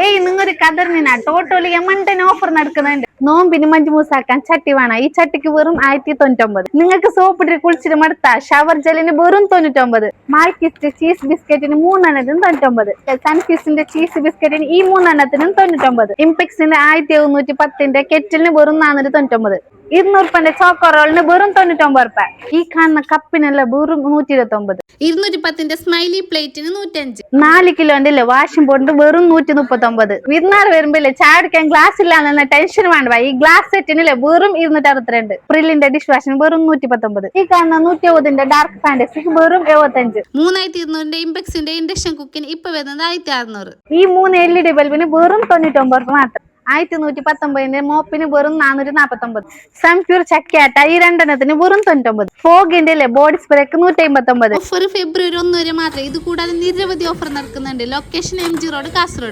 ഏയ് നിങ്ങൊരു കതറിന ടോട്ടോലി എമണ്ടന് ഓഫർ നടക്കുന്നുണ്ട്. നോമ്പിന് മഞ്ജുമൂസാക്കാൻ ചട്ടി വേണം. ഈ ചട്ടിക്ക് വെറും 1099. നിങ്ങൾക്ക് സോപ്പിട്ട് കുളിച്ചിട്ട് മടുത്ത ഷവർ ജെല്ലിന് വെറും 99. മാൽക്കിസ്റ്റ് ചീസ് ബിസ്ക്കറ്റിന് 3 99. സൺഫീസിന്റെ ചീസ് ബിസ്ക്കറ്റിന് ഈ 3 99. ഇംപെക്സിന്റെ 1710 കെറ്റിലിന് വെറും 499. 200 ചോക്കോറോളിന് വെറും 99. ഈ കാണുന്ന കപ്പിനല്ല വെറും 129. 210 സ്മൈലി പ്ലേറ്റിന് 105. 4 കിലോന്റെ വാഷിംഗ് ബോർഡിന് വെറും 139. വിരുന്നാർ വരുമ്പില്ലേ ചാടിക്കാൻ ഗ്ലാസ് ഇല്ലാന്ന ടെൻഷൻ വേണ്ട. ഈ ഗ്ലാസ് സെറ്റിനില്ലേ വെറും 262. പ്രില്ലിന്റെ ഡിഷ് വാഷിന് വെറും 119. ഈ കാണുന്ന 150 ഡാർക്ക് ഫാന്റസിക്ക് വെറും 75. 3200 ഇംപെക്സിന്റെ ഇൻഡക്ഷൻ കുക്കിന് ഇപ്പൊ വരുന്നത് 1600. ഈ 3 LED ബൾബിന് വെറും 99 മാത്രം. 1119 മോപ്പിന് വെറും 449. സംപ്യൂർ ചക്കയാട്ട ഈ 2 വെറും 99. ഫോഗിന്റെ ബോഡി സ്പ്രേക്ക് 159. ഓഫർ ഫെബ്രുവരി 1 വരെ മാത്രം. ഇത് കൂടാതെ നിരവധി ഓഫർ നടക്കുന്നുണ്ട്. Location MG road, Kasaragod.